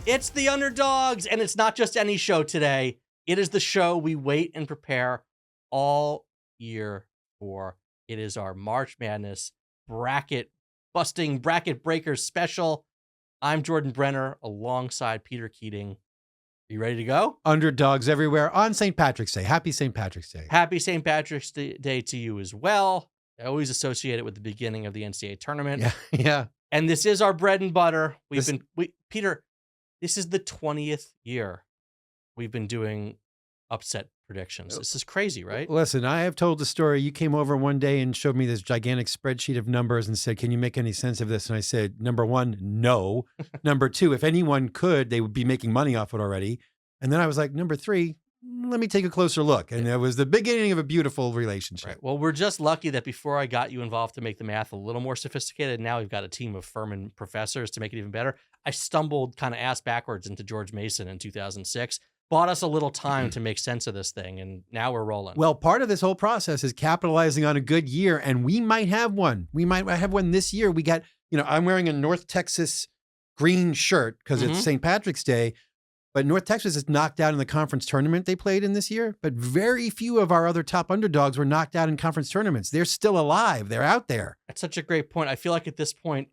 It's the Underdogs, and it's not just any show today. It is the show we wait and prepare all year for. It is our March Madness bracket breakers special. I'm Jordan Brenner alongside Peter Keating. Are you ready to go? Underdogs everywhere on St. Patrick's Day. Happy St. Patrick's Day. Happy St. Patrick's Day to you as well. I always associate it with the beginning of the NCAA tournament. Yeah. And this is our bread and butter. Peter, this is the 20th year we've been doing upset predictions. This is crazy, right? Listen, I have told the story. You came over one day and showed me this gigantic spreadsheet of numbers and said, can you make any sense of this? And I said, number one, no. Number two, if anyone could, they would be making money off it already. And then I was like, number three, let me take a closer look. And it was the beginning of a beautiful relationship. Right. Well, we're just lucky that before I got you involved to make the math a little more sophisticated, now we've got a team of Furman professors to make it even better. I stumbled kind of ass backwards into George Mason in 2006. Bought us a little time to make sense of this thing, and now we're rolling. Well, part of this whole process is capitalizing on a good year, and we might have one. We might have one this year. We got, I'm wearing a North Texas green shirt because it's St. Patrick's Day, but North Texas is knocked out in the conference tournament they played in this year, but very few of our other top underdogs were knocked out in conference tournaments. They're still alive. They're out there. That's such a great point. I feel like at this point,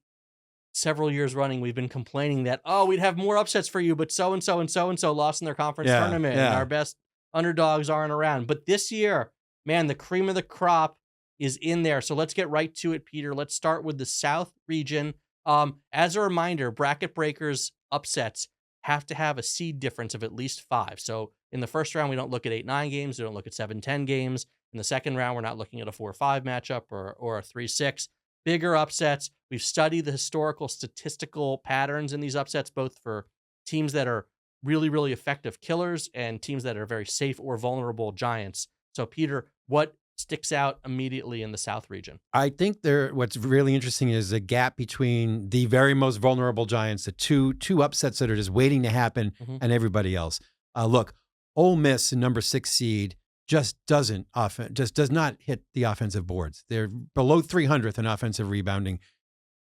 several years running, we've been complaining that, we'd have more upsets for you, but so-and-so and so-and-so lost in their conference tournament, and our best underdogs aren't around. But this year, man, the cream of the crop is in there. So let's get right to it, Peter. Let's start with the South region. As a reminder, bracket breakers upsets have to have a seed difference of at least 5. So in the first round, we don't look at 8-9 games. We don't look at 7-10 games. In the second round, we're not looking at a 4-5 matchup or a 3-6. Bigger upsets. We've studied the historical statistical patterns in these upsets, both for teams that are really, really effective killers and teams that are very safe or vulnerable giants. So, Peter, what sticks out immediately in the South region? I think what's really interesting is a gap between the very most vulnerable giants, the two upsets that are just waiting to happen, and everybody else. Look, Ole Miss, number 6 seed, just does not hit the offensive boards. They're below 300th in offensive rebounding.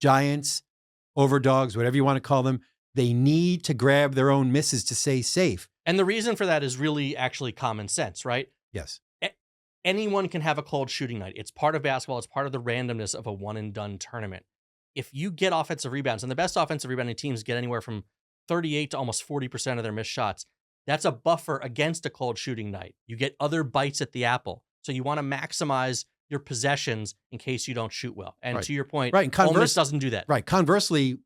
Giants, overdogs, whatever you want to call them, they need to grab their own misses to stay safe. And the reason for that is really actually common sense, right? Yes. Anyone can have a cold shooting night. It's part of basketball. It's part of the randomness of a one-and-done tournament. If you get offensive rebounds, and the best offensive rebounding teams get anywhere from 38 to almost 40% of their missed shots, that's a buffer against a cold shooting night. You get other bites at the apple. So you want to maximize your possessions in case you don't shoot well. And to your point, Ole Miss doesn't do that. Right. Conversely,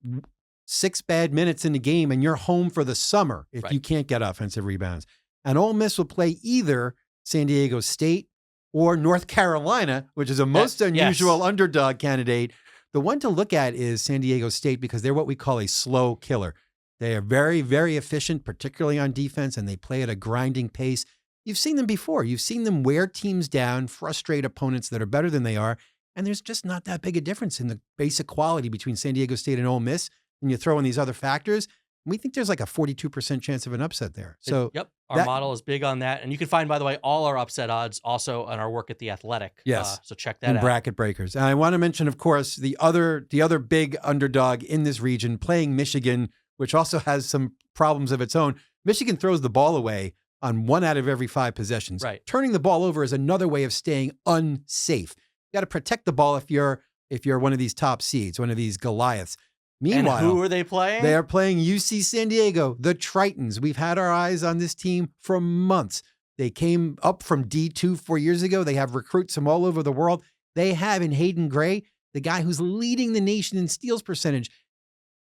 6 bad minutes in the game and you're home for the summer if you can't get offensive rebounds. And Ole Miss will play either San Diego State or North Carolina, which is a most unusual underdog candidate. The one to look at is San Diego State because they're what we call a slow killer. They are very, very efficient, particularly on defense, and they play at a grinding pace. You've seen them before. You've seen them wear teams down, frustrate opponents that are better than they are, and there's just not that big a difference in the basic quality between San Diego State and Ole Miss. And you throw in these other factors, we think there's like a 42% chance of an upset there. So our model is big on that. And you can find, by the way, all our upset odds also on our work at The Athletic. Yes. So check that out. Bracket breakers. And I want to mention, of course, the other big underdog in this region playing Michigan, which also has some problems of its own. Michigan throws the ball away on 1 out of every 5 possessions. Right. Turning the ball over is another way of staying unsafe. You got to protect the ball if you're one of these top seeds, one of these Goliaths. Meanwhile, and who are they playing? They are playing UC San Diego, the Tritons. We've had our eyes on this team for months. They came up from D2 4 years ago. They have recruits from all over the world. They have in Hayden Gray, the guy who's leading the nation in steals percentage.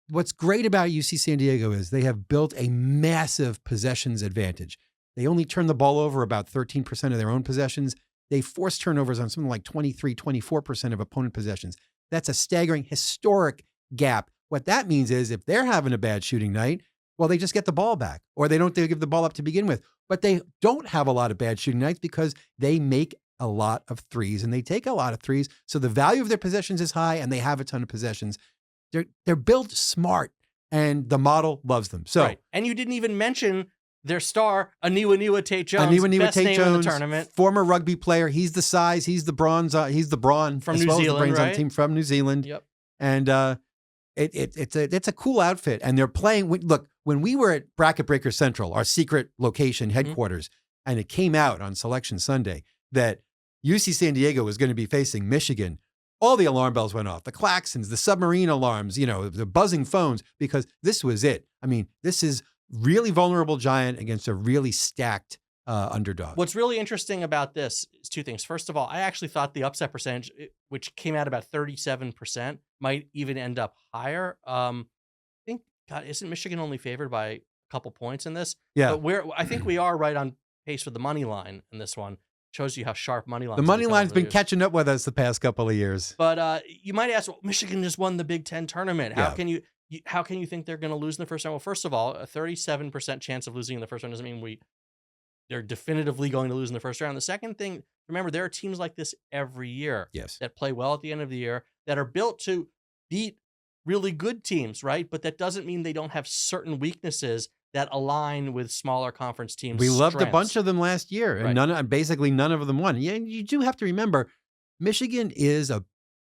What's great about UC San Diego is they have built a massive possessions advantage. They only turn the ball over about 13% of their own possessions. They force turnovers on something like 23, 24% of opponent possessions. That's a staggering, historic gap. What that means is if they're having a bad shooting night, well, they just get the ball back, or they give the ball up to begin with. But they don't have a lot of bad shooting nights because they make a lot of threes and they take a lot of threes. So the value of their possessions is high and they have a ton of possessions. They're built smart and the model loves them. So, and you didn't even mention their star, Aniwa Tate Jones. Aniwa Tate Jones, in the tournament. Former rugby player. He's the size. He's the bronze. He's the brawn from New Zealand, on team from New Zealand. Yep. And it's a cool outfit, and they're playing. Look, when we were at Bracket Breaker Central, our secret location headquarters, and it came out on Selection Sunday that UC San Diego was going to be facing Michigan, all the alarm bells went off, the klaxons, the submarine alarms, the buzzing phones, because this was it. I mean, this is really vulnerable Giant against a really stacked underdog. What's really interesting about this is two things. First of all, I actually thought the upset percentage, which came out about 37%, might even end up higher. I think, God, isn't Michigan only favored by a couple points in this? Yeah. But I think we are right on pace with the money line in this one. Shows you how sharp money line. The money line's been catching up with us the past couple of years. But you might ask, well, Michigan just won the Big Ten tournament. How can you think they're going to lose in the first round? Well, first of all, a 37% chance of losing in the first round doesn't mean they're definitively going to lose in the first round. The second thing, remember, there are teams like this every year that play well at the end of the year, that are built to beat really good teams, right? But that doesn't mean they don't have certain weaknesses that align with smaller conference teams. We loved a bunch of them last year, and basically none of them won. Yeah, you do have to remember, Michigan is a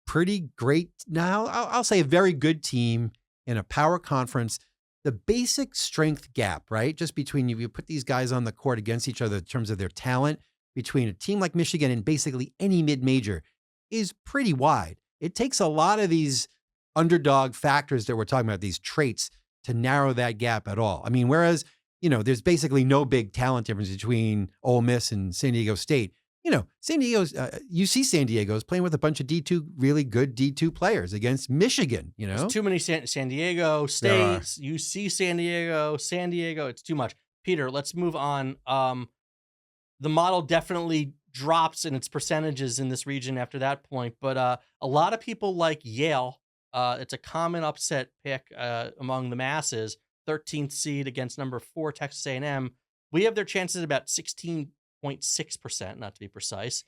pretty great, now I'll say a very good team in a power conference. The basic strength gap, right, just between you put these guys on the court against each other in terms of their talent, between a team like Michigan and basically any mid-major, is pretty wide. It takes a lot of these underdog factors that we're talking about, these traits, to narrow that gap at all. I mean, whereas, there's basically no big talent difference between Ole Miss and San Diego State. UC San Diego is playing with a bunch of D2, really good D2 players against Michigan, There's too many San Diego State, UC San Diego, it's too much. Peter, let's move on. The model definitely drops in its percentages in this region after that point, but a lot of people like Yale. It's a common upset pick among the masses. 13th seed against number 4 Texas A&M. We have their chances at about 16.6%, not to be precise.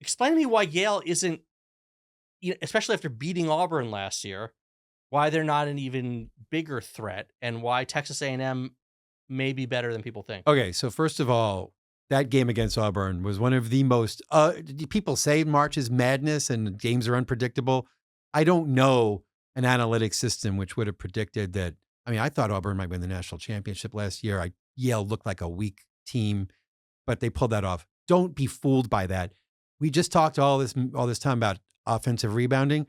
Explain to me why Yale isn't, especially after beating Auburn last year, why they're not an even bigger threat, and why Texas A&M may be better than people think. Okay, so first of all, that game against Auburn was one of the most. People say March is madness and games are unpredictable. I don't know an analytics system which would have predicted that. I mean, I thought Auburn might win the national championship last year. Yale looked like a weak team, but they pulled that off. Don't be fooled by that. We just talked all this time about offensive rebounding.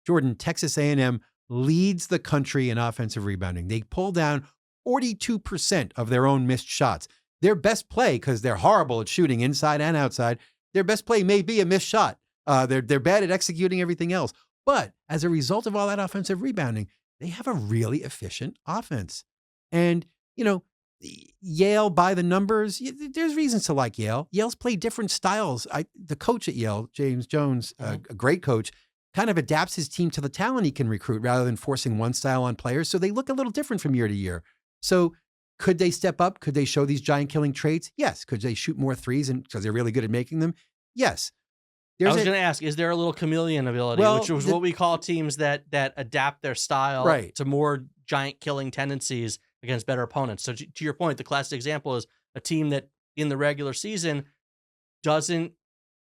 Jordan, Texas A&M leads the country in offensive rebounding. They pull down 42% of their own missed shots. Their best play, because they're horrible at shooting inside and outside, their best play may be a missed shot. They're bad at executing everything else. But as a result of all that offensive rebounding, they have a really efficient offense. And, Yale, by the numbers, there's reasons to like Yale. Yale's played different styles. The coach at Yale, James Jones, a great coach, kind of adapts his team to the talent he can recruit rather than forcing one style on players. So they look a little different from year to year. So could they step up? Could they show these giant killing traits? Yes. Could they shoot more threes because they're really good at making them? Yes. I was going to ask, is there a little chameleon ability, which was what we call teams that adapt their style to more giant killing tendencies against better opponents? So to your point, the classic example is a team that in the regular season doesn't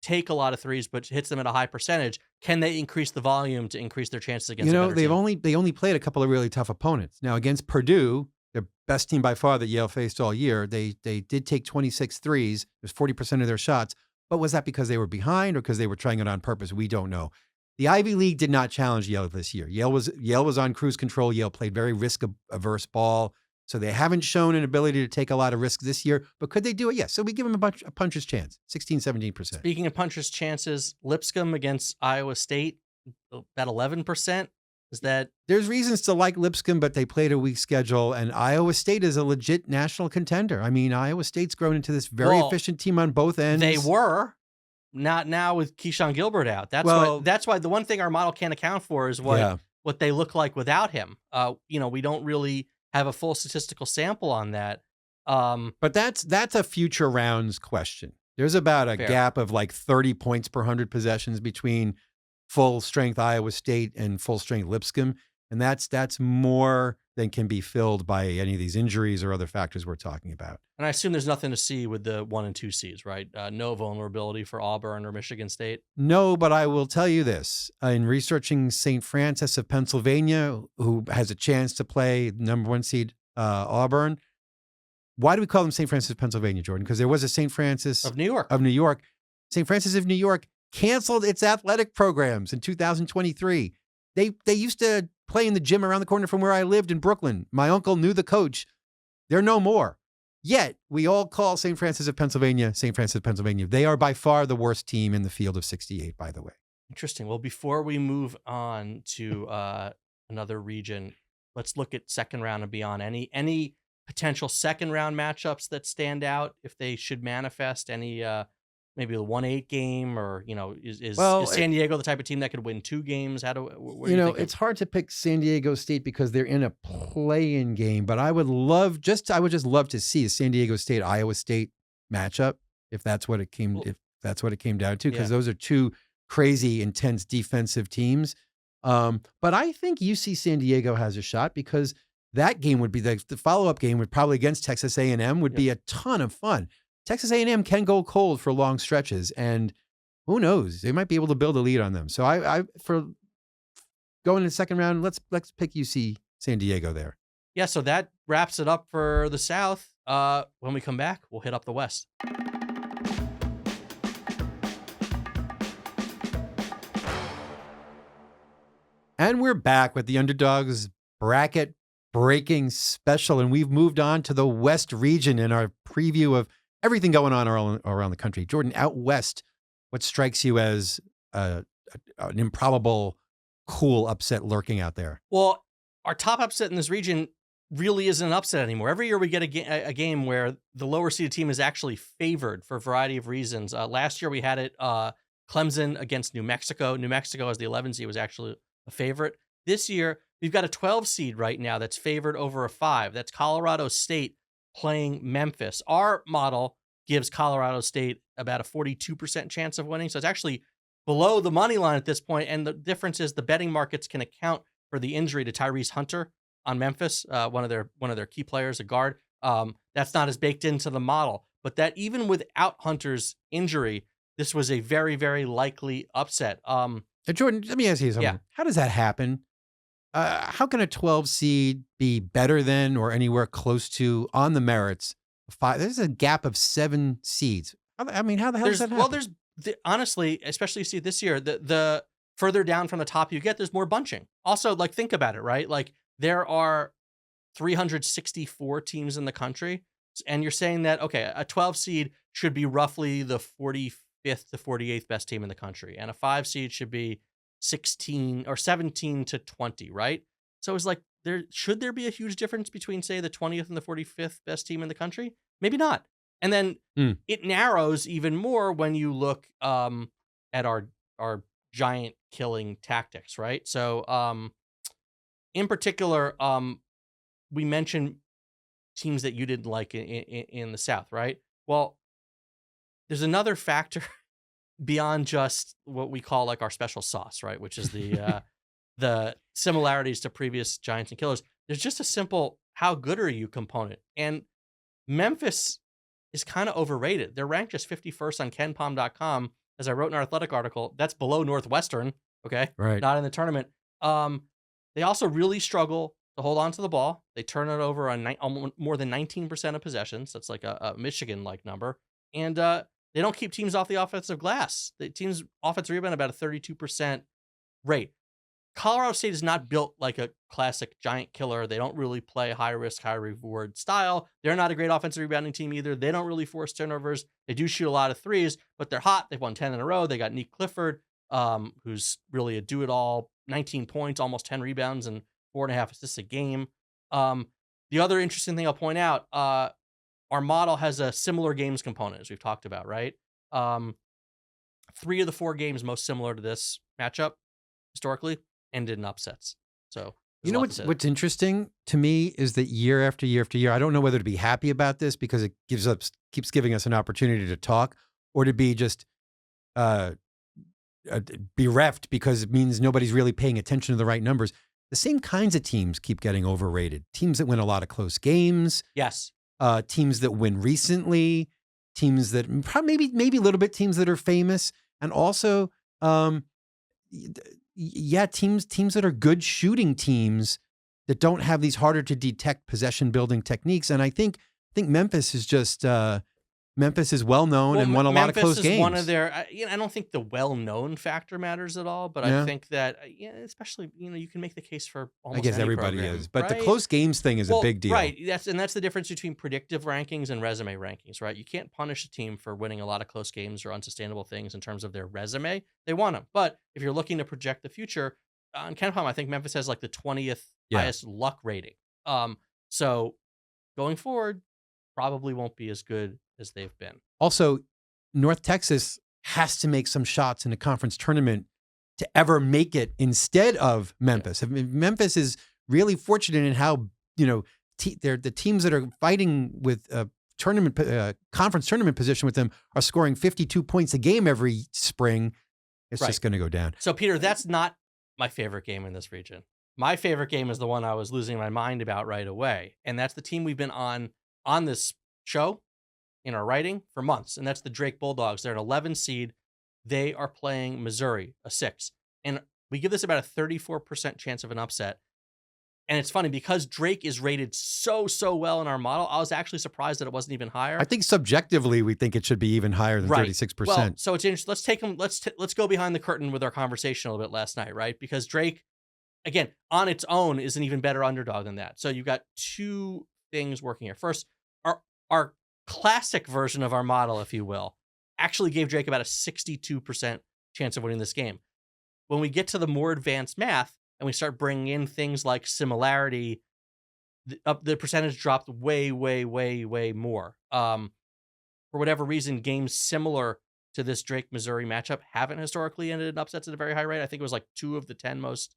take a lot of threes, but hits them at a high percentage. Can they increase the volume to increase their chances against a better team? They only played a couple of really tough opponents. Now, against Purdue, their best team by far that Yale faced all year, they did take 26 threes. It was 40% of their shots. But was that because they were behind or because they were trying it on purpose? We don't know. The Ivy League did not challenge Yale this year. Yale was on cruise control. Yale played very risk-averse ball. So they haven't shown an ability to take a lot of risks this year. But could they do it? Yes. So we give them a puncher's chance, 16, 17%. Speaking of puncher's chances, Lipscomb against Iowa State, about 11%. There's reasons to like Lipscomb, but they played a weak schedule, and Iowa State is a legit national contender. I mean, Iowa State's grown into this very efficient team on both ends. They were not now with Keyshawn Gilbert out. That's why the one thing our model can't account for is what they look like without him. We don't really have a full statistical sample on that. But that's a future rounds question. There's about a gap of like 30 points per 100 possessions between full-strength Iowa State and full-strength Lipscomb. And that's more than can be filled by any of these injuries or other factors we're talking about. And I assume there's nothing to see with the 1 and 2 seeds, right? No vulnerability for Auburn or Michigan State. No, but I will tell you this. In researching St. Francis of Pennsylvania, who has a chance to play number 1 seed Auburn. Why do we call them St. Francis of Pennsylvania, Jordan? Because there was a St. Francis of New York. St. Francis of New York canceled its athletic programs in 2023. They used to play in the gym around the corner from where I lived in Brooklyn. My uncle knew the coach. They're no more. Yet, we all call St. Francis of Pennsylvania, St. Francis of Pennsylvania. They are by far the worst team in the field of 68, by the way. Interesting. Well, before we move on to another region, let's look at second round and beyond. Any potential second round matchups that stand out if they should manifest? Any maybe the 1-8 game, or is San Diego the type of team that could win 2 games? It's hard to pick San Diego State because they're in a play-in game, but I would just love to see a San Diego State Iowa State matchup if that's what it came down to, because those are 2 crazy intense defensive teams. But I think UC San Diego has a shot because that game would be the follow-up game would probably against Texas A&M would be a ton of fun. Texas A&M can go cold for long stretches, and who knows? They might be able to build a lead on them. So I for going in the second round, let's pick UC San Diego there. Yeah, so that wraps it up for the South. When we come back, we'll hit up the West. And we're back with the Underdogs bracket breaking special, and we've moved on to the West region in our preview of everything going on around the country. Jordan, out west, what strikes you as an improbable, cool upset lurking out there? Well, our top upset in this region really isn't an upset anymore. Every year we get a game where the lower seeded team is actually favored for a variety of reasons. Last year we had it Clemson against New Mexico. New Mexico as the 11 seed was actually a favorite. This year we've got a 12 seed right now that's favored over a 5. That's Colorado State playing Memphis. Our model gives Colorado State about a 42% chance of winning. So it's actually below the money line at this point. And the difference is the betting markets can account for the injury to Tyrese Hunter on Memphis, one of their key players, a guard. That's not as baked into the model. But that even without Hunter's injury, this was a very, very likely upset. Jordan, let me ask you something. Yeah. How does that happen? How can a 12 seed be better than or anywhere close to on the merits? 5. There's a gap of 7 seeds. I mean, how the hell does that happen? Well, honestly, especially you see this year, the further down from the top you get, there's more bunching. Also, like, think about it, right? Like, there are 364 teams in the country, and you're saying that, okay, a 12 seed should be roughly the 45th to 48th best team in the country, and a 5 seed should be 16 or 17 to 20, right? So it's like, should there be a huge difference between, say, the 20th and the 45th best team in the country? Maybe not. And then it narrows even more when you look at our giant killing tactics, right? So in particular, we mentioned teams that you didn't like in the South, right? Well, there's another factor beyond just what we call like our special sauce, right? Which is the similarities to previous Giants and Killers. There's just a simple how good are you component. And Memphis is kind of overrated. They're ranked just 51st on KenPom.com. As I wrote in our athletic article, that's below Northwestern, okay? Right. Not in the tournament. They also really struggle to hold on to the ball. They turn it over on more than 19% of possessions. That's like a Michigan-like number. And they don't keep teams off the offensive glass. The team's offensive rebound about a 32% rate. Colorado State is not built like a classic giant killer. They don't really play high risk, high reward style. They're not a great offensive rebounding team either. They don't really force turnovers. They do shoot a lot of threes, but they're hot. They've won 10 in a row. They got Nick Clifford, who's really a do-it-all, 19 points, almost 10 rebounds, and 4.5 assists a game. The other interesting thing I'll point out, our model has a similar games component, as we've talked about, right? 3 of the 4 games most similar to this matchup, historically, ended in upsets. So you know what's interesting to me is that year after year after year, I don't know whether to be happy about this because it keeps giving us an opportunity to talk, or to be just bereft because it means nobody's really paying attention to the right numbers. the same kinds of teams keep getting overrated. Teams that win a lot of close games. Yes. Teams that win recently. Teams that maybe a little bit teams that are famous, and also, teams that are good shooting teams that don't have these harder to detect possession building techniques. And I think Memphis is just Memphis is well known and won a lot of close games. One of their, I don't think the well-known factor matters at all, but I think that, especially, you can make the case for almost any everybody program, is, but right? the close games thing is a big deal. Right. That's the difference between predictive rankings and resume rankings, right? You can't punish a team for winning a lot of close games or unsustainable things in terms of their resume. They want them. But if you're looking to project the future, on KenPom, I think Memphis has like the 20th highest luck rating. So going forward, probably won't be as good as they've been. Also, North Texas has to make some shots in a conference tournament to ever make it instead of Memphis. I mean, Memphis is really fortunate in how, they're the teams that are fighting with a conference tournament position with them are scoring 52 points a game every spring. It's just going to go down. So, Peter, that's not my favorite game in this region. My favorite game is the one I was losing my mind about right away. And that's the team we've been on this show in our writing for months. And that's the Drake Bulldogs. They're an 11 seed. They are playing Missouri, a 6. And we give this about a 34% chance of an upset. And it's funny because Drake is rated so well in our model. I was actually surprised that it wasn't even higher. I think subjectively we think it should be even higher than 36%. Well, so it's interesting. Let's go behind the curtain with our conversation a little bit last night, right? Because Drake, again, on its own is an even better underdog than that. So you've got two things working here. First, our classic version of our model, if you will, actually gave Drake about a 62% chance of winning this game. When we get to the more advanced math and we start bringing in things like similarity, the percentage dropped way more. For whatever reason, games similar to this Drake-Missouri matchup haven't historically ended in upsets at a very high rate. I think it was like 2 of the 10 most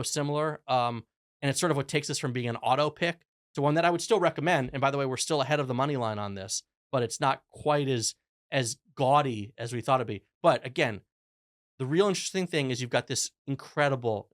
similar. And it's sort of what takes us from being an auto pick to one that I would still recommend. And by the way, we're still ahead of the money line on this, but it's not quite as gaudy as we thought it'd be. But again, the real interesting thing is you've got this incredible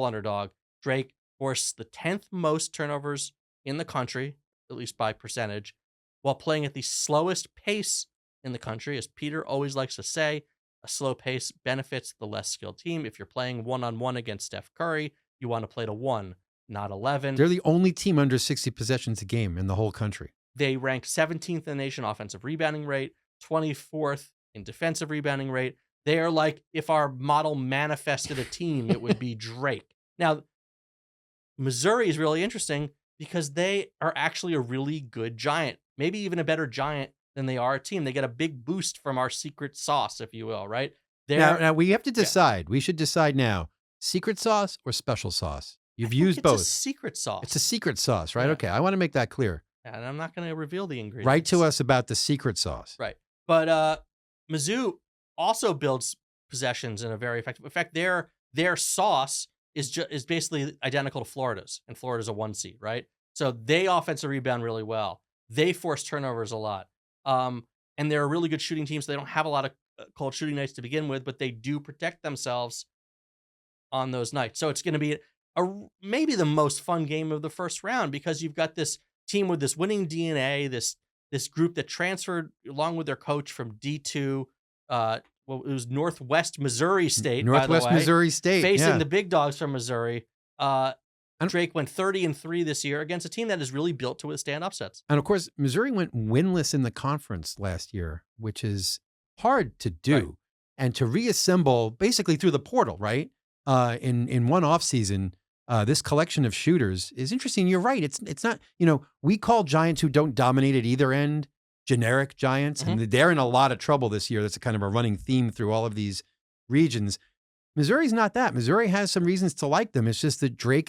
underdog. Drake forced the 10th most turnovers in the country, at least by percentage, while playing at the slowest pace in the country. As Peter always likes to say, a slow pace benefits the less skilled team. If you're playing one-on-one against Steph Curry, you want to play to 1, not 11. They're the only team under 60 possessions a game in the whole country. They rank 17th in the nation offensive rebounding rate, 24th in defensive rebounding rate. They are like, if our model manifested a team, it would be Drake. Now, Missouri is really interesting because they are actually a really good giant, maybe even a better giant than they are a team. They get a big boost from our secret sauce, if you will, right? Now we have to decide. We should decide now, secret sauce or special sauce? You've used both. It's a secret sauce. It's a secret sauce, right? Yeah. Okay, I want to make that clear. And I'm not going to reveal the ingredients. Write to us about the secret sauce. Right. But Mizzou also builds possessions in a very effective. In fact, their sauce is basically identical to Florida's, and Florida's a 1 seed, right? So they offensive rebound really well. They force turnovers a lot. And they're a really good shooting team, so they don't have a lot of cold shooting nights to begin with, but they do protect themselves on those nights. So it's going to be maybe the most fun game of the first round because you've got this team with this winning DNA, this group that transferred along with their coach from D2. It was Northwest Missouri State, Northwest by the way, Missouri State, facing the big dogs from Missouri. Drake went 30-3 this year against a team that is really built to withstand upsets. And of course, Missouri went winless in the conference last year, which is hard to do. Right. And to reassemble basically through the portal, right? In one off season, this collection of shooters is interesting. You're right. It's not, we call giants who don't dominate at either end generic giants, and they're in a lot of trouble this year. That's a kind of a running theme through all of these regions. Missouri's not that. Missouri has some reasons to like them. It's just that Drake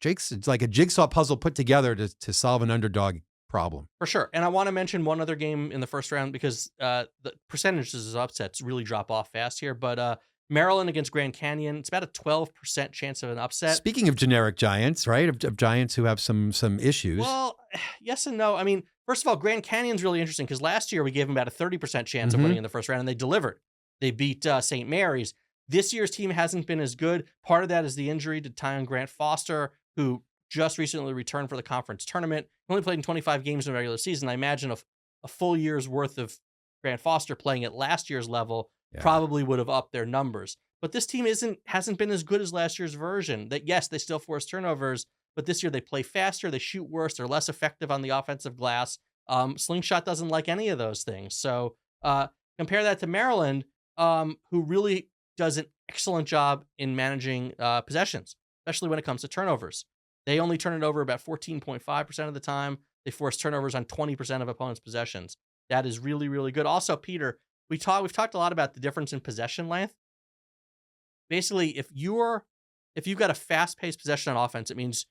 Drake's it's like a jigsaw puzzle put together to solve an underdog problem. For sure. And I want to mention one other game in the first round because the percentages of upsets really drop off fast here. But Maryland against Grand Canyon, it's about a 12% chance of an upset. Speaking of generic giants, right? Of giants who have some issues. Well, yes and no. I mean, first of all, Grand Canyon's really interesting because last year we gave them about a 30% chance of winning in the first round, and they delivered. They beat St. Mary's. This year's team hasn't been as good. Part of that is the injury to Tyon Grant Foster, who just recently returned for the conference tournament. He only played in 25 games in the regular season. I imagine a full year's worth of Grant Foster playing at last year's level probably would have upped their numbers. But this team hasn't been as good as last year's version. That yes, they still force turnovers, but this year they play faster, they shoot worse, they're less effective on the offensive glass. Slingshot doesn't like any of those things. So compare that to Maryland, who really does an excellent job in managing possessions, especially when it comes to turnovers. They only turn it over about 14.5% of the time. They force turnovers on 20% of opponents' possessions. That is really, really good. Also, Peter, we've talked a lot about the difference in possession length. Basically, if you've got a fast-paced possession on offense, it means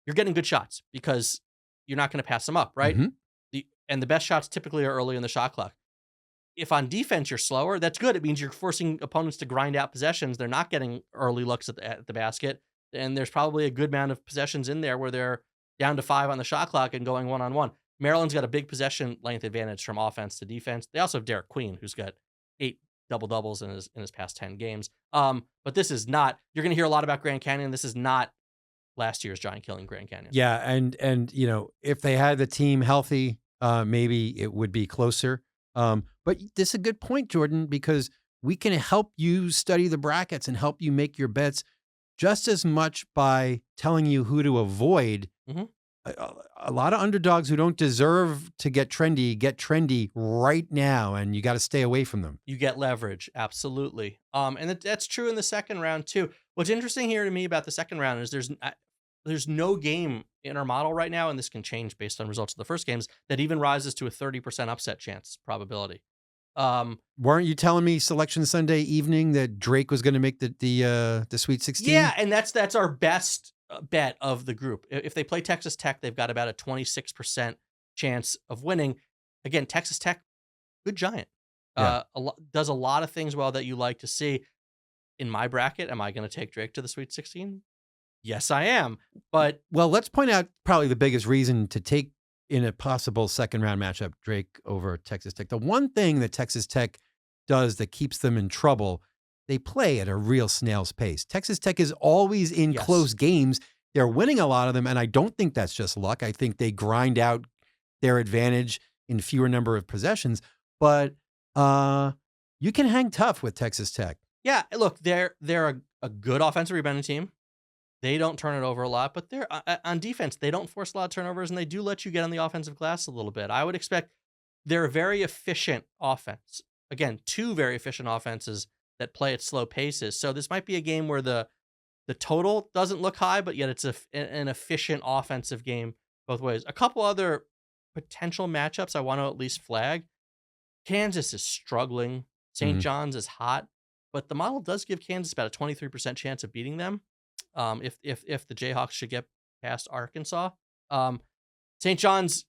you're getting good shots because you're not going to pass them up, right? Mm-hmm. And the best shots typically are early in the shot clock. If on defense you're slower, that's good. It means you're forcing opponents to grind out possessions. They're not getting early looks at the basket, and there's probably a good amount of possessions in there where they're down to 5 on the shot clock and going one-on-one. Maryland's got a big possession length advantage from offense to defense. They also have Derek Queen, who's got 8 double-doubles in his past 10 games. But this is not, you're going to hear a lot about Grand Canyon. This is not last year's giant killing Grand Canyon. Yeah, and if they had the team healthy, maybe it would be closer. But this is a good point, Jordan, because we can help you study the brackets and help you make your bets just as much by telling you who to avoid. Mm-hmm. A lot of underdogs who don't deserve to get trendy right now, and you got to stay away from them. You get leverage, absolutely. And that's true in the second round too. What's interesting here to me about the second round is there's no game in our model right now, and this can change based on results of the first games, that even rises to a 30% upset chance probability. Weren't you telling me Selection Sunday evening that Drake was going to make the Sweet 16? Yeah, and that's our best bet of the group. If they play Texas Tech, they've got about a 26% chance of winning. Again, Texas Tech, good giant. Does a lot of things well that you like to see. In my bracket, am I going to take Drake to the Sweet 16? Yes, I am. But well, let's point out probably the biggest reason to take in a possible second round matchup Drake over Texas Tech. The one thing that Texas Tech does that keeps them in trouble, they play at a real snail's pace. Texas Tech is always in close games. They're winning a lot of them, and I don't think that's just luck. I think they grind out their advantage in fewer number of possessions. But you can hang tough with Texas Tech. Yeah, look, they're a good offensive rebounding team. They don't turn it over a lot, but they're on defense. They don't force a lot of turnovers, and they do let you get on the offensive glass a little bit. I would expect they're a very efficient offense. Again, 2 very efficient offenses that play at slow paces. So this might be a game where the total doesn't look high, but yet it's an efficient offensive game both ways. A couple other potential matchups I want to at least flag. Kansas is struggling. St. John's is hot, but the model does give Kansas about a 23% chance of beating them. If the Jayhawks should get past Arkansas. St. John's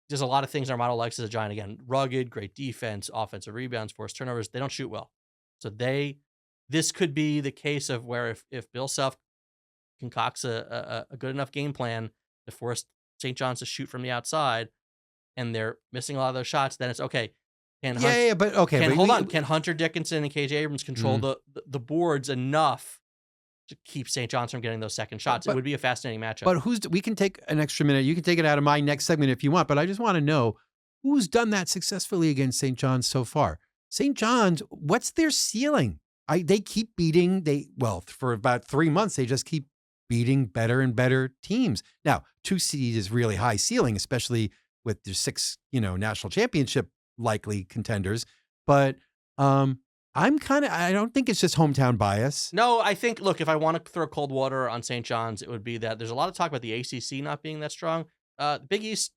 does a lot of things our model likes as a giant. Again, rugged, great defense, offensive rebounds, forced turnovers. They don't shoot well. So this could be the case of where if Bill Self concocts a good enough game plan to force St. John's to shoot from the outside and they're missing a lot of those shots, then it's okay. Can Hunter Dickinson and KJ Abrams control the boards enough to keep St. John's from getting those second shots? It would be a fascinating matchup. But we can take an extra minute. You can take it out of my next segment if you want, but I just want to know who's done that successfully against St. John's so far. St. John's, what's their ceiling? They keep beating, for about 3 months, they just keep beating better and better teams. Now, 2 seed is really high ceiling, especially with their 6, national championship likely contenders. But I don't think it's just hometown bias. No, I think, look, if I want to throw cold water on St. John's, it would be that there's a lot of talk about the ACC not being that strong. The Big East,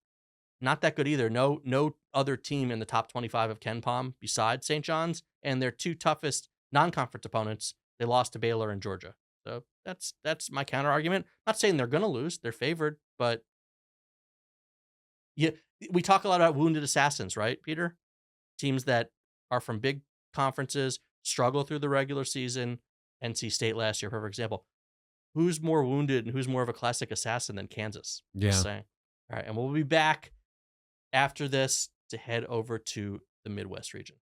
not that good either. No other team in the top 25 of KenPom besides St. John's, and their 2 toughest non-conference opponents, they lost to Baylor and Georgia. So that's my counter argument. Not saying they're going to lose. They're favored, but yeah, we talk a lot about wounded assassins, right, Peter? Teams that are from big conferences, struggle through the regular season. NC State last year, perfect example. Who's more wounded and who's more of a classic assassin than Kansas? Yeah. Just saying. All right, and we'll be back after this to head over to the Midwest region.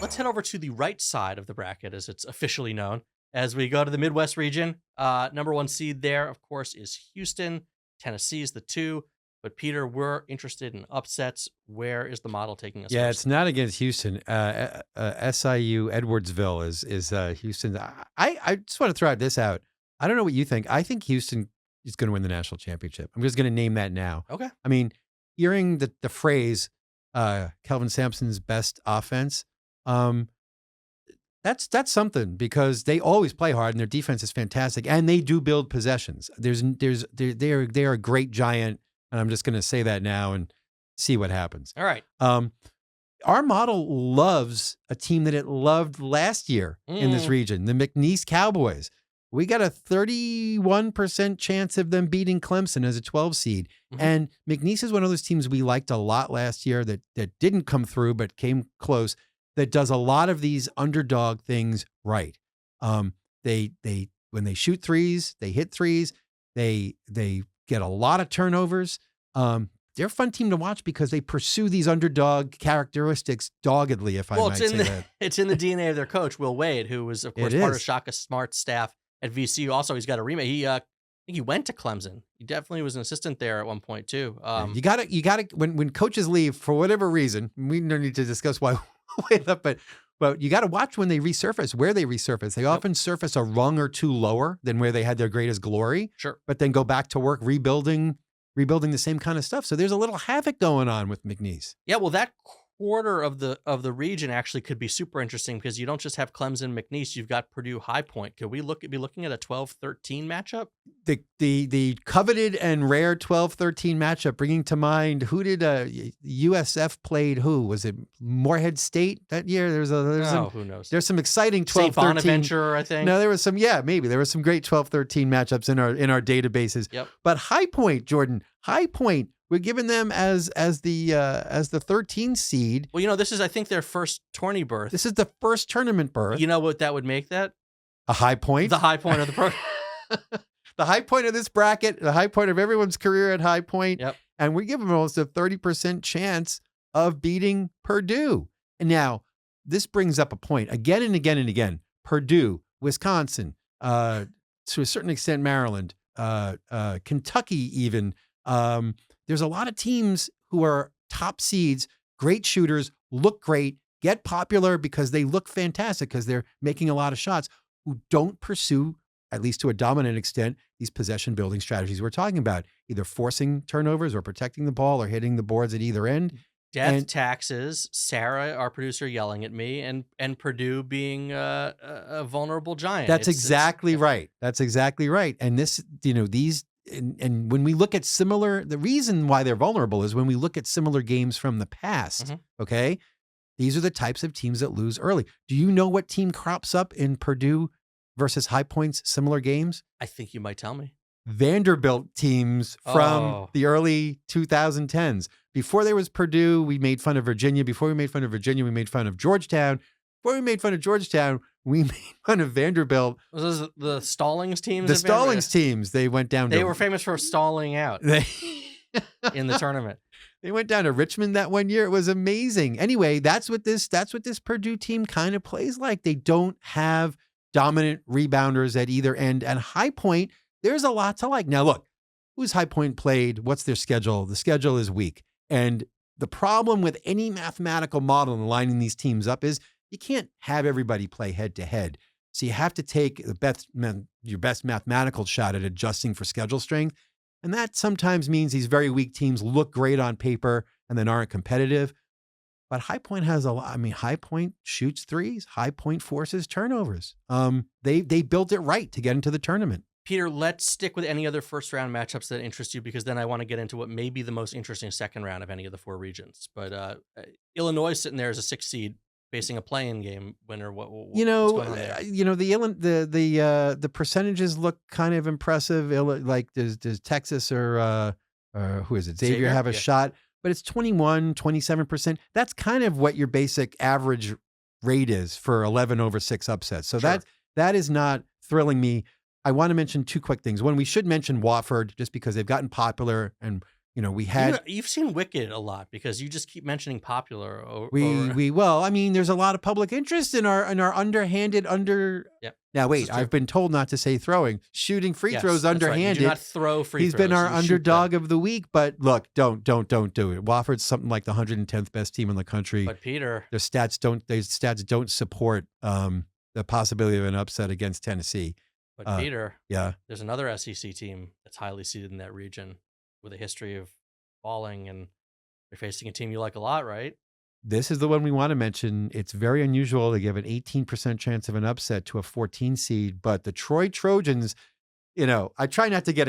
let's head over to the right side of the bracket, as it's officially known, as we go to the Midwest region. Number 1 seed there, of course, is Houston. Tennessee is the 2. But Peter, we're interested in upsets. Where is the model taking us? Yeah, first? it's not against Houston. SIU Edwardsville is Houston. I just want to throw this out. I don't know what you think. I think Houston is going to win the national championship. I'm just going to name that now. Okay. I mean, hearing the phrase Kelvin Sampson's best offense, that's something, because they always play hard and their defense is fantastic and they do build possessions. They are a great giant, and I'm just going to say that now and see what happens. All right. Our model loves a team that it loved last year in this region, the McNeese Cowboys. We got a 31% chance of them beating Clemson as a 12 seed. Mm-hmm. And McNeese is one of those teams we liked a lot last year that didn't come through but came close, that does a lot of these underdog things right. They when they shoot threes, they hit threes, they get a lot of turnovers. They're a fun team to watch because they pursue these underdog characteristics doggedly, if I might say that. It's in the DNA of their coach, Will Wade, who was, of course, part of Shaka Smart's staff at VCU. Also, he's got a remake. I think he went to Clemson. He definitely was an assistant there at one point, too. You gotta when coaches leave for whatever reason, we don't need to discuss why, but you got to watch when they resurface, where they resurface. They often surface a rung or two lower than where they had their greatest glory. Sure. But then go back to work rebuilding the same kind of stuff. So there's a little havoc going on with McNeese. Yeah, well, that quarter of the region actually could be super interesting, because you don't just have Clemson, McNeese, you've got Purdue, High Point. Could we be looking at a 12-13 matchup? The coveted and rare 12-13 matchup, bringing to mind, who did USF played who? Was it Morehead State that year? Who knows? There's some exciting 12-13. St. Bonaventure, I think. No, there was some, maybe. There was some great 12-13 matchups in our databases. Yep. But High Point, Jordan, we're giving them as the 13 seed. Well, this is, I think, their first tourney berth. This is the first tournament berth. You know what that would make that? A high point? The high point of the program. The high point of this bracket, the high point of everyone's career at High Point. Yep. And we give them almost a 30% chance of beating Purdue. And now, this brings up a point again and again and again. Purdue, Wisconsin, to a certain extent, Maryland, Kentucky even. There's a lot of teams who are top seeds, great shooters, look great, get popular because they look fantastic, because they're making a lot of shots, who don't pursue, at least to a dominant extent, these possession building strategies we're talking about, either forcing turnovers or protecting the ball or hitting the boards at either end. Taxes, Sarah, our producer, yelling at me, and Purdue being a vulnerable giant. That's exactly right. That's exactly right. And this, these, and when we look at the reason why they're vulnerable is when we look at similar games from the past, mm-hmm. Okay? These are the types of teams that lose early. Do you know what team crops up in Purdue versus High Point's similar games? I think you might tell me. Vanderbilt teams from the early 2010s. Before there was Purdue, we made fun of Virginia. Before we made fun of Virginia, we made fun of Georgetown. Before we made fun of Georgetown, we made fun of Vanderbilt. Was those the Stallings teams? The Stallings teams. They went down. They were famous for stalling out in the tournament. They went down to Richmond that one year. It was amazing. Anyway, that's what this Purdue team kind of plays like. They don't have dominant rebounders at either end. And High Point, there's a lot to like. Now, look, who's High Point played? What's their schedule? The schedule is weak. And the problem with any mathematical model in lining these teams up is you can't have everybody play head to head. So you have to take your best mathematical shot at adjusting for schedule strength. And that sometimes means these very weak teams look great on paper and then aren't competitive. But High Point has a lot. I mean, High Point shoots threes. High Point forces turnovers. They built it right to get into the tournament. Peter, let's stick with any other first round matchups that interest you, because then I want to get into what may be the most interesting second round of any of the four regions. But Illinois sitting there as a 6th seed, facing a play-in game winner. What's going on there? The percentages look kind of impressive. Like does Texas or who is it? Xavier have a shot, but it's 27%. That's kind of what your basic average rate is for 11/6 upsets. So Sure. that is not thrilling me. I want to mention two quick things. One, we should mention Wofford just because they've gotten popular and We had you've seen Wicked a lot because you just keep mentioning Popular. Well, I mean, there's a lot of public interest in our underhanded Yep. Now wait, I've been told not to say throwing, shooting free throws underhanded. Right. You do not throw free throws. He's been our underdog of the week, but look, don't do it. Wofford's something like the 110th best team in the country. But Peter, their stats don't support the possibility of an upset against Tennessee. But Peter, yeah, there's another SEC team that's highly seeded in that region with a history of falling, and they're facing a team you like a lot, right? This is the one we want to mention. It's very unusual to give an 18% chance of an upset to a 14 seed, but the Troy Trojans, I try not to get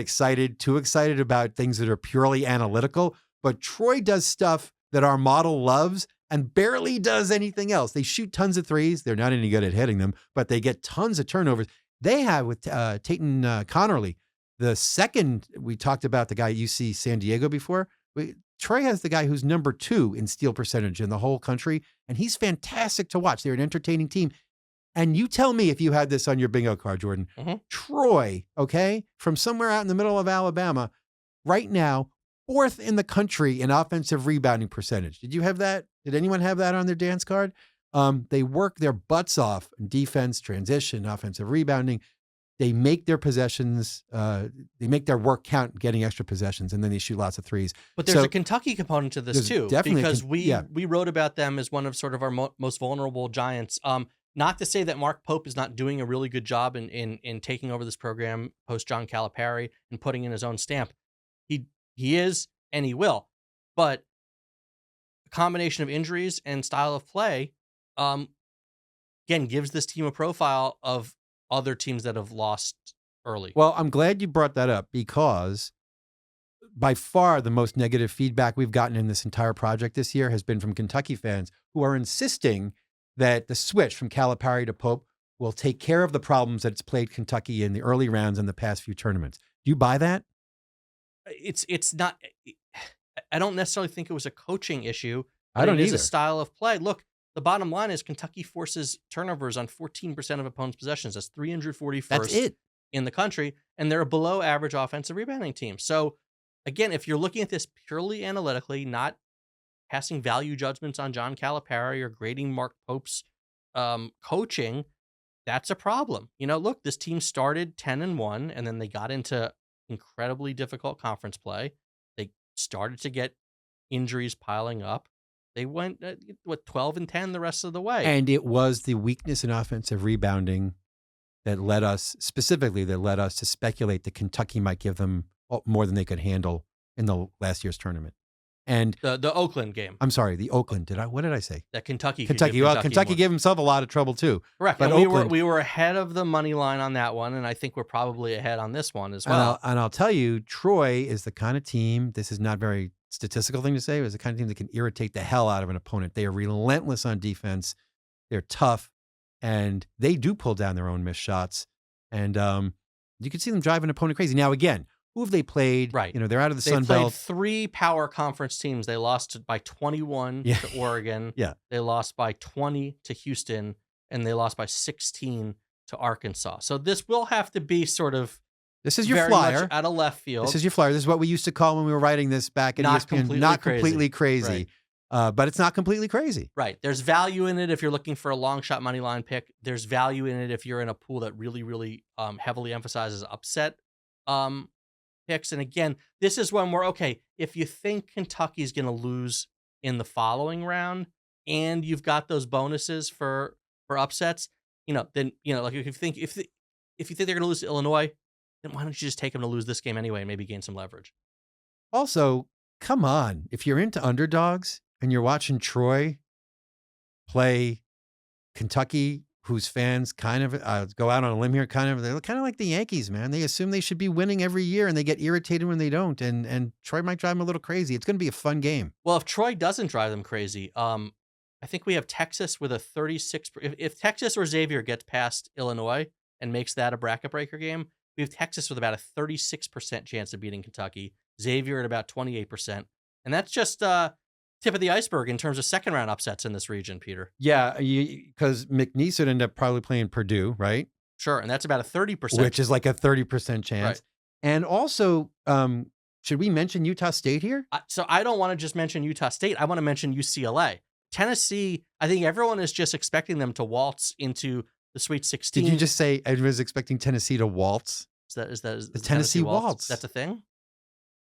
too excited about things that are purely analytical, but Troy does stuff that our model loves and barely does anything else. They shoot tons of threes. They're not any good at hitting them, but they get tons of turnovers. They have with Tatum Connerly, the second, we talked about the guy at UC San Diego before. Troy has the guy who's number 2 in steal percentage in the whole country, and he's fantastic to watch. They're an entertaining team. And you tell me if you had this on your bingo card, Jordan. Mm-hmm. Troy, okay, from somewhere out in the middle of Alabama, right now, 4th in the country in offensive rebounding percentage. Did you have that? Did anyone have that on their dance card? They work their butts off in defense, transition, offensive rebounding. They make their possessions, they make their work count getting extra possessions, and then they shoot lots of threes. But there's a Kentucky component to this too, because we wrote about them as one of sort of our most vulnerable giants. Not to say that Mark Pope is not doing a really good job in taking over this program post John Calipari and putting in his own stamp. He is, and he will. But a combination of injuries and style of play, again, gives this team a profile of other teams that have lost early. Well, I'm glad you brought that up because by far the most negative feedback we've gotten in this entire project this year has been from Kentucky fans who are insisting that the switch from Calipari to Pope will take care of the problems that it's played Kentucky in the early rounds in the past few tournaments. Do you buy that? It's not. I don't necessarily think it was a coaching issue. I don't either. It is a style of play. Look, the bottom line is Kentucky forces turnovers on 14% of opponents' possessions. That's 341st That's it. In the country, and they're a below average offensive rebounding team. So, again, if you're looking at this purely analytically, not passing value judgments on John Calipari or grading Mark Pope's coaching, that's a problem. Look, this team started 10-1, and then they got into incredibly difficult conference play. They started to get injuries piling up. They went, 12-10 the rest of the way. And it was the weakness in offensive rebounding that led us to speculate that Kentucky might give them more than they could handle in the last year's tournament. And the Oakland game. I'm sorry, the Oakland. What did I say? That Kentucky. Kentucky gave himself a lot of trouble too. Correct. But we were ahead of the money line on that one, and I think we're probably ahead on this one as well. And I'll tell you, Troy is the kind of team. This is not very statistical thing to say. It's the kind of team that can irritate the hell out of an opponent. They are relentless on defense. They're tough, and they do pull down their own missed shots. And you can see them drive an opponent crazy. Now, again, who have they played? Right. They're out of the Sun Belt. They played 3 power conference teams. They lost by 21 to Oregon. Yeah. They lost by 20 to Houston, and they lost by 16 to Arkansas. So this will have to be sort of this is your flyer much out of left field. This is your flyer. This is what we used to call when we were writing this back at ESPN. Not completely crazy. Right. But it's not completely crazy. Right. There's value in it if you're looking for a long shot money line pick. There's value in it if you're in a pool that really, really heavily emphasizes upset picks. And again, this is when we're okay. If you think Kentucky's going to lose in the following round, and you've got those bonuses for upsets, then like if you think they're going to lose to Illinois, then why don't you just take them to lose this game anyway and maybe gain some leverage? Also, come on, if you're into underdogs and you're watching Troy play Kentucky, whose fans kind of go out on a limb here, they're kind of like the Yankees, man. They assume they should be winning every year, and they get irritated when they don't. And Troy might drive them a little crazy. It's going to be a fun game. Well, if Troy doesn't drive them crazy, I think we have Texas with a 36. If Texas or Xavier gets past Illinois and makes that a bracket breaker game, we have Texas with about a 36% chance of beating Kentucky, Xavier at about 28%. And that's just tip of the iceberg in terms of second round upsets in this region, Peter. Yeah, because McNeese would end up probably playing Purdue, right? Sure, and that's about a 30%. Which is like a 30% chance. Right. And also, should we mention Utah State here? So I don't want to just mention Utah State. I want to mention UCLA. Tennessee, I think everyone is just expecting them to waltz into the Sweet 16. Did you just say I was expecting Tennessee to waltz? Is the Tennessee waltz? That's a thing?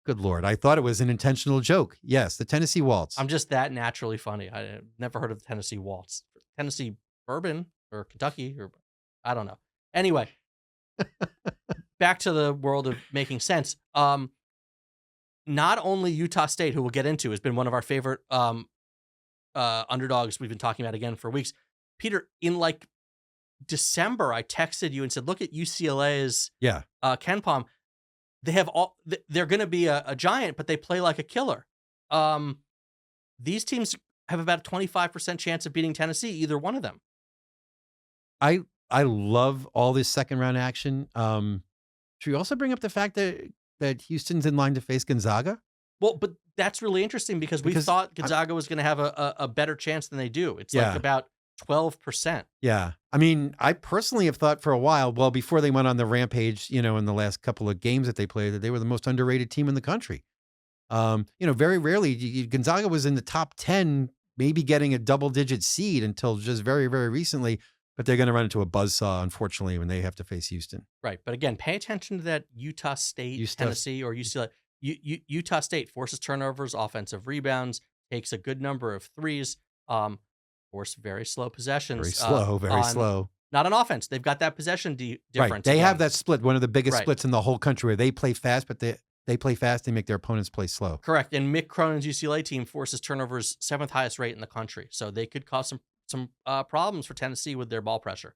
Good Lord. I thought it was an intentional joke. Yes, the Tennessee waltz. I'm just that naturally funny. I never heard of the Tennessee waltz. Tennessee bourbon or Kentucky or I don't know. Anyway, back to the world of making sense. Not only Utah State, who we'll get into, has been one of our favorite underdogs we've been talking about again for weeks. Peter, in like December, I texted you and said, look at UCLA's Ken Pom. They have they're going to be a giant, but they play like a killer. These teams have about a 25% chance of beating Tennessee, either one of them. I love all this second round action. Should we also bring up the fact that Houston's in line to face Gonzaga? Well, but that's really interesting because we thought Gonzaga was going to have a better chance than they do. It's like about 12%. Yeah. I mean, I personally have thought for a while, well, before they went on the rampage, in the last couple of games that they played, that they were the most underrated team in the country. Very rarely, Gonzaga was in the top 10, maybe getting a double-digit seed until just very, very recently, but they're going to run into a buzzsaw, unfortunately, when they have to face Houston. Right. But again, pay attention to that Utah State, Tennessee, or UCLA. Utah State forces turnovers, offensive rebounds, takes a good number of threes, force very slow possessions. Very slow. Not on offense. They've got that possession difference. Right. They have that split, one of the biggest splits in the whole country, where they play fast, but they play fast, they make their opponents play slow. Correct. And Mick Cronin's UCLA team forces turnovers 7th highest rate in the country. So they could cause some problems for Tennessee with their ball pressure.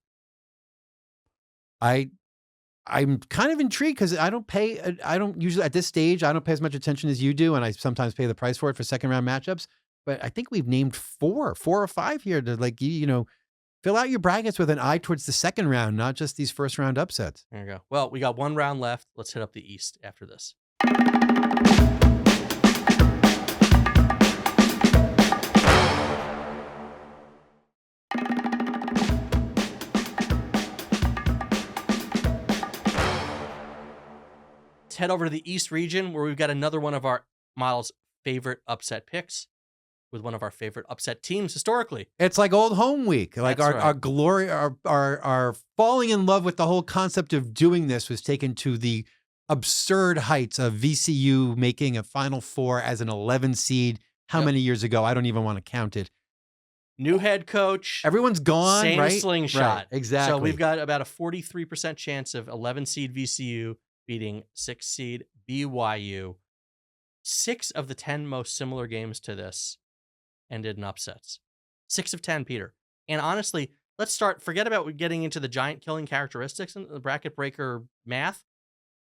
I'm kind of intrigued because I don't usually at this stage, I don't pay as much attention as you do. And I sometimes pay the price for it for second round matchups. But I think we've named four or five here to fill out your brackets with an eye towards the second round, not just these first round upsets. There you go. Well, we got one round left. Let's hit up the East after this. Let's head over to the East region where we've got another one of our model's favorite upset picks with one of our favorite upset teams historically. It's like old home week. Like That's our glory, our falling in love with the whole concept of doing this was taken to the absurd heights of VCU making a Final Four as an 11 seed. How many years ago? I don't even want to count it. New head coach. Everyone's gone, same right? Slingshot. Right, exactly. So we've got about a 43% chance of 11 seed VCU beating 6 seed BYU. 6 of the 10 most similar games to this ended in upsets. 6 of 10, Peter. And honestly, let's forget about getting into the giant killing characteristics and the bracket breaker math.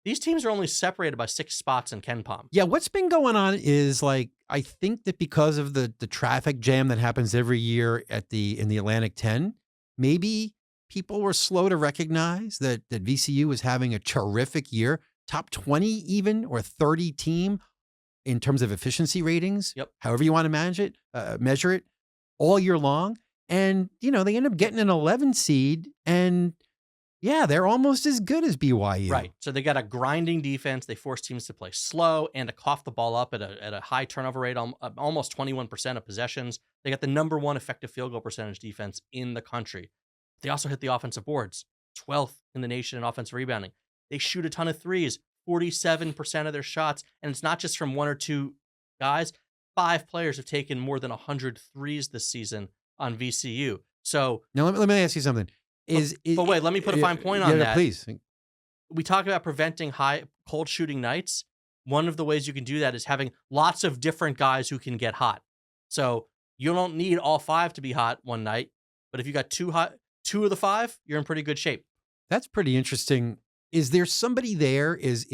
These teams are only separated by 6 spots in Ken Pom. Yeah, what's been going on is I think that because of the traffic jam that happens every year in the Atlantic 10, maybe people were slow to recognize that VCU was having a terrific year, top 20 even or 30 team in terms of efficiency ratings. Yep. However you want to measure it all year long. And, they end up getting an 11 seed and they're almost as good as BYU. Right. So they got a grinding defense. They force teams to play slow and to cough the ball up at a high turnover rate, almost 21% of possessions. They got the number 1 effective field goal percentage defense in the country. They also hit the offensive boards, 12th in the nation in offensive rebounding. They shoot a ton of threes, 47% of their shots. And it's not just from 1 or 2 guys. 5 players have taken more than 100 threes this season on VCU. So now let me ask you something. But wait, let me put a fine point on that. Please. We talk about preventing cold shooting nights. One of the ways you can do that is having lots of different guys who can get hot. So you don't need all 5 to be hot one night, but if you got 2 of the 5, you're in pretty good shape. That's pretty interesting. Is there somebody there? Is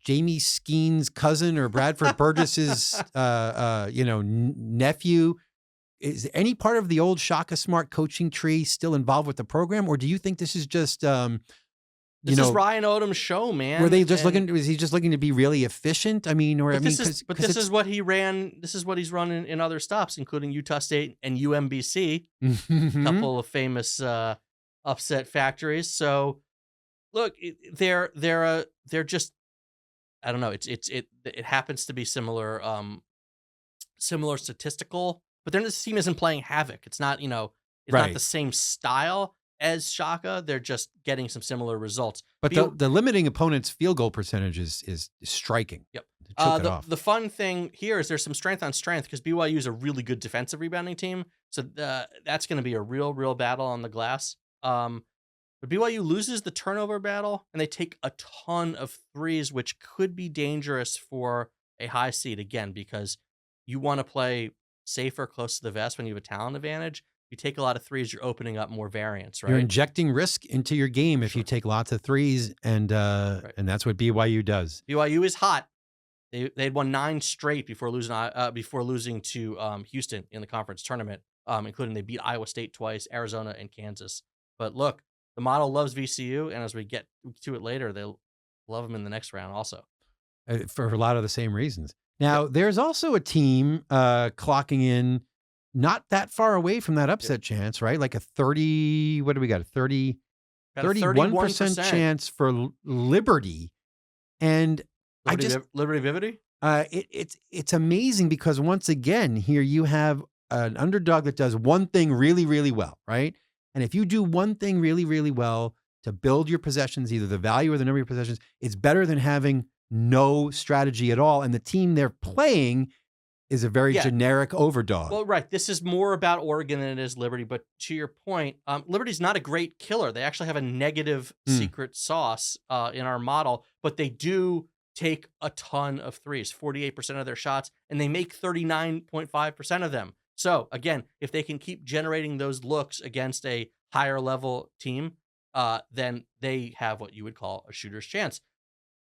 Jamie Skeen's cousin or Bradford Burgess's nephew? Is any part of the old Shaka Smart coaching tree still involved with the program, or do you think this is just this is Ryan Odom's show, man? Were they just was he just looking to be really efficient? I mean, this is what he ran. This is what he's run in other stops, including Utah State and UMBC, a couple of famous upset factories. So, look, they're just I don't know. It happens to be similar, similar statistical, but then this team isn't playing Havoc. It's not, it's not the Right. same style as Shaka. They're just getting some similar results. But the limiting opponent's field goal percentage is striking. Yep. To choke it off. The fun thing here is there's some strength on strength because BYU is a really good defensive rebounding team. So that's going to be a real battle on the glass. But BYU loses the turnover battle and they take a ton of threes, which could be dangerous for a high seed again, because you want to play safer close to the vest when you have a talent advantage. You take a lot of threes, you're opening up more variance, right? You're injecting risk into your game if you take lots of threes, and that's what BYU does. BYU is hot. They'd won 9 straight before losing to Houston in the conference tournament, including they beat Iowa State twice, Arizona, and Kansas. But look, the model loves VCU, and as we get to it later, they'll love them in the next round also. For a lot of the same reasons. Now, there's also a team clocking in not that far away from that upset chance, right? Like a 30, what do we got? 31% chance for Liberty. And Liberty Vivity? It's amazing because once again, here you have an underdog that does one thing really, really well, right? And if you do one thing really, really well to build your possessions, either the value or the number of your possessions, it's better than having no strategy at all. And the team they're playing is a very generic overdog. Well, right. This is more about Oregon than it is Liberty. But to your point, Liberty's not a great killer. They actually have a negative secret sauce in our model, but they do take a ton of threes, 48% of their shots, and they make 39.5% of them. So again, if they can keep generating those looks against a higher level team, then they have what you would call a shooter's chance.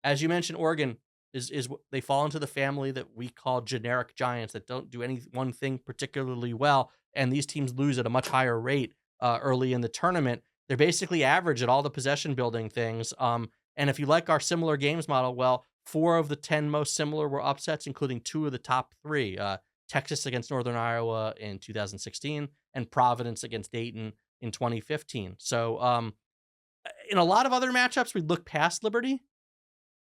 As you mentioned, Oregon is they fall into the family that we call generic giants that don't do any one thing particularly well, and these teams lose at a much higher rate early in the tournament. They're basically average at all the possession building things. And if you like our similar games model, well, 4 of the 10 most similar were upsets, including 2 of the top 3. Texas against Northern Iowa in 2016 and Providence against Dayton in 2015. So in a lot of other matchups, we look past Liberty.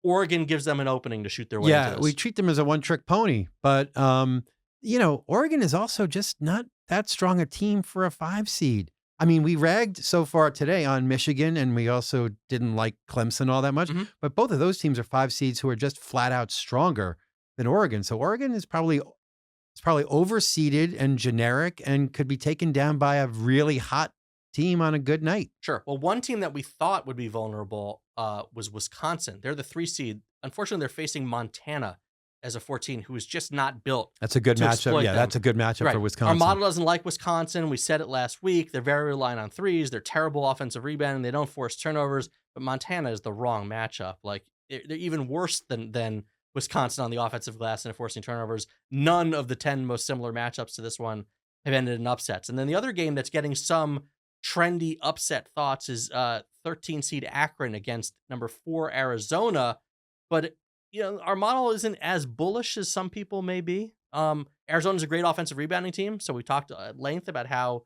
Oregon gives them an opening to shoot their way into this. We treat them as a one-trick pony. But, Oregon is also just not that strong a team for a 5 seed. I mean, we ragged so far today on Michigan, and we also didn't like Clemson all that much. Mm-hmm. But both of those teams are 5 seeds who are just flat out stronger than Oregon. So Oregon is probably overseeded and generic and could be taken down by a really hot team on a good night. Sure. Well, one team that we thought would be vulnerable was Wisconsin. They're the 3 seed. Unfortunately, they're facing Montana as a 14, who is just not built. That's a good matchup. Yeah, that's a good matchup for Wisconsin. Our model doesn't like Wisconsin. We said it last week. They're very reliant on threes. They're terrible offensive rebounding. They don't force turnovers. But Montana is the wrong matchup. Like they're even worse than Wisconsin on the offensive glass and forcing turnovers. None of the 10 most similar matchups to this one have ended in upsets. And then the other game that's getting some trendy upset thoughts is 13 seed Akron against number 4 Arizona. But our model isn't as bullish as some people may be. Arizona's a great offensive rebounding team, so we talked at length about how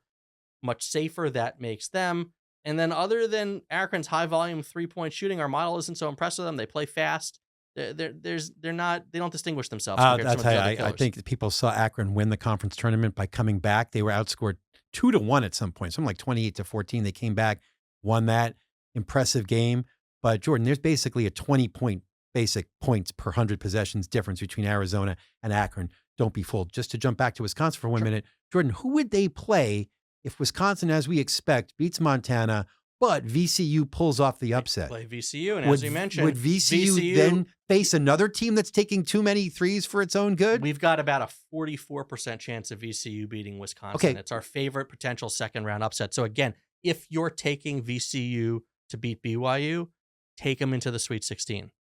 much safer that makes them. And then other than Akron's high volume 3-point shooting, our model isn't so impressed with them. They play fast. They don't distinguish themselves. I think people saw Akron win the conference tournament by coming back. They were outscored 2-1 at some point, something like 28-14. They came back, won that impressive game. But Jordan, there's basically a 20-point basic points per 100 possessions difference between Arizona and Akron. Don't be fooled. Just to jump back to Wisconsin for 1 minute, Jordan, who would they play if Wisconsin, as we expect, beats Montana, but VCU pulls off the upset? Play VCU, and as you mentioned, would VCU then face another team that's taking too many threes for its own good? We've got about a 44% chance of VCU beating Wisconsin. Okay. It's our favorite potential second-round upset. So again, if you're taking VCU to beat BYU, take them into the Sweet 16.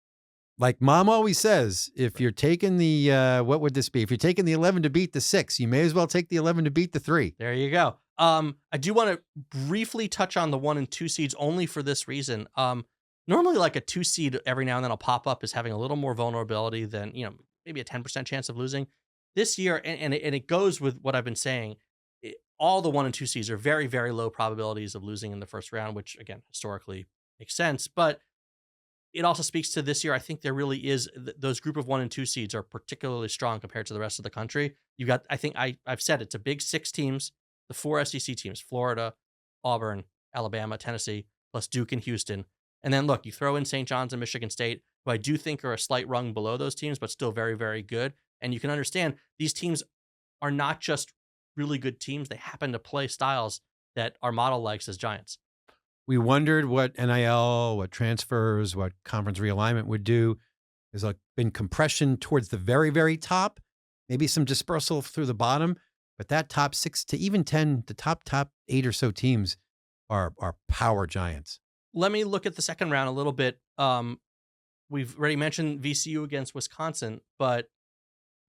Like Mom always says, if you're taking the, what would this be? If you're taking the 11 to beat the 6, you may as well take the 11 to beat the 3. There you go. I do want to briefly touch on the 1 and 2 seeds only for this reason. Normally like a 2 seed every now and then will pop up as having a little more vulnerability than, maybe a 10% chance of losing. This year, and it goes with what I've been saying, all the 1 and 2 seeds are very, very low probabilities of losing in the first round, which again, historically makes sense. But it also speaks to this year. I think there really is those group of 1 and 2 seeds are particularly strong compared to the rest of the country. You got, I think I've said it's a big 6 teams, the 4 SEC teams, Florida, Auburn, Alabama, Tennessee, plus Duke and Houston. And then look, you throw in St. John's and Michigan State, who I do think are a slight rung below those teams, but still very, very good. And you can understand these teams are not just really good teams. They happen to play styles that our model likes as Giants. We wondered what NIL, what transfers, what conference realignment would do. There's been compression towards the very, very top, maybe some dispersal through the bottom, but that top 6 to even 10, the top 8 or so teams are power giants. Let me look at the second round a little bit. We've already mentioned VCU against Wisconsin, but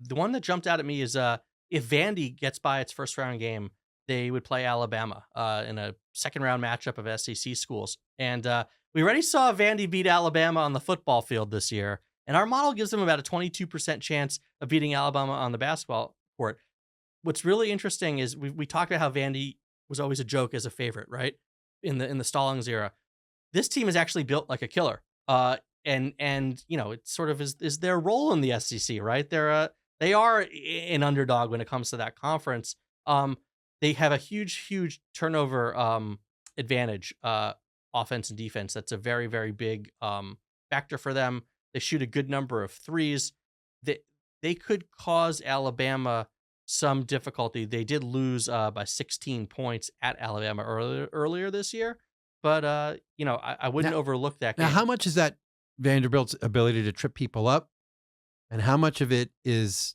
the one that jumped out at me is if Vandy gets by its first round game, they would play Alabama in a second round matchup of SEC schools. And we already saw Vandy beat Alabama on the football field this year. And our model gives them about a 22% chance of beating Alabama on the basketball court. What's really interesting is we talked about how Vandy was always a joke as a favorite, right? In the Stallings era. This team is actually built like a killer. And it sort of is their role in the SEC, right? They are an underdog when it comes to that conference. They have a huge turnover advantage, offense and defense. That's a very, very big factor for them. They shoot a good number of threes. They could cause Alabama some difficulty. They did lose by 16 points at Alabama earlier this year, but I wouldn't overlook that game. Now, how much is that Vanderbilt's ability to trip people up, and how much of it is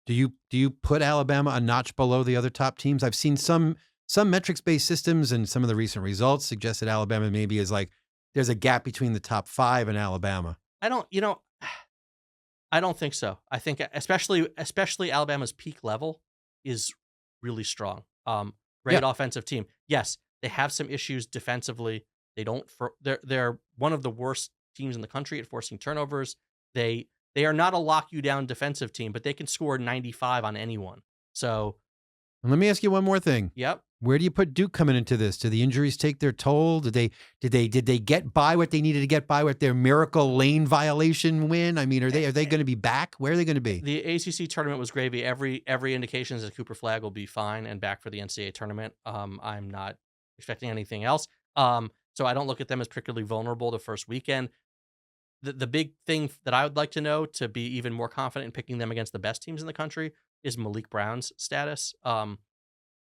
do you put Alabama a notch below the other top teams? I've seen some metrics-based systems, and some of the recent results suggest that Alabama maybe is there's a gap between the top 5 and Alabama. I don't think so. I think especially Alabama's peak level is really strong. Great offensive team. Yes, they have some issues defensively. They're one of the worst teams in the country at forcing turnovers. They are not a lock you down defensive team, but they can score 95 on anyone. So, and let me ask you one more thing. Yep. Where do you put Duke coming into this? Do the injuries take their toll? Did they get by what they needed to get by with their miracle lane violation win? I mean, are they going to be back? Where are they going to be? The ACC tournament was gravy. Every indication is that Cooper Flagg will be fine and back for the NCAA tournament. I'm not expecting anything else. So I don't look at them as particularly vulnerable the first weekend. The big thing that I would like to know to be even more confident in picking them against the best teams in the country is Malik Brown's status.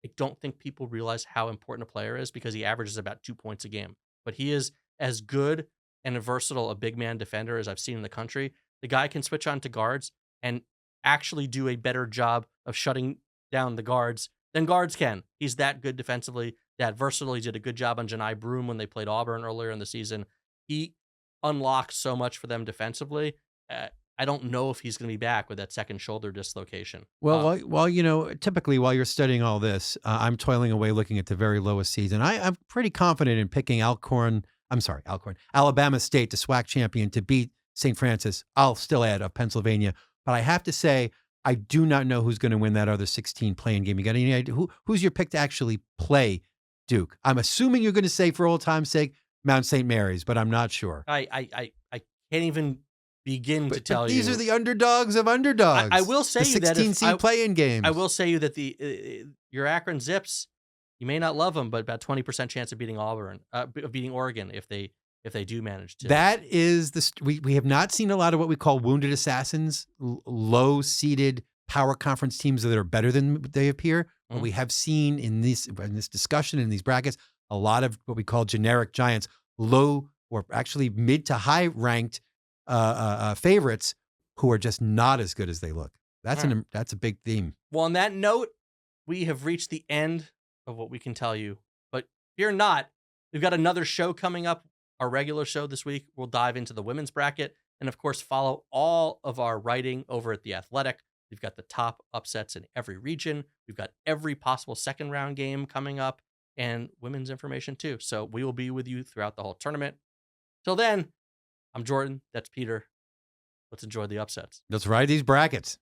I don't think people realize how important a player is because he averages about 2 points a game. But he is as good and versatile a big man defender as I've seen in the country. The guy can switch on to guards and actually do a better job of shutting down the guards than guards can. He's that good defensively, that versatile. He did a good job on Janai Broome when they played Auburn earlier in the season. He unlocked so much for them defensively. I don't know if he's going to be back with that second shoulder dislocation. Well, typically while you're studying all this, I'm toiling away looking at the very lowest seeds, and I'm pretty confident in picking Alabama State, the SWAC champion, to beat St. Francis. I'll still add of Pennsylvania, but I have to say I do not know who's going to win that other 16 playing game. You got any idea who's your pick to actually play Duke? I'm assuming you're going to say, for old time's sake, Mount St. Mary's, but I'm not sure. I can't even begin to tell you. These are the underdogs of underdogs. I will say you that 16-seed play-in games. I will say you that your Akron Zips, you may not love them, but about 20% chance of beating Oregon if they do manage to. That is we have not seen a lot of what we call wounded assassins, low-seeded power conference teams that are better than they appear. Mm-hmm. But we have seen in this discussion, in these brackets, a lot of what we call generic giants, low or actually mid to high ranked favorites who are just not as good as they look. That's a big theme. Well, on that note, we have reached the end of what we can tell you. But fear not, we've got another show coming up. Our regular show this week, we'll dive into the women's bracket. And of course, follow all of our writing over at The Athletic. We've got the top upsets in every region. We've got every possible second round game coming up and women's information too. So we will be with you throughout the whole tournament. Till then, I'm Jordan. That's Peter. Let's enjoy the upsets. Let's ride these brackets.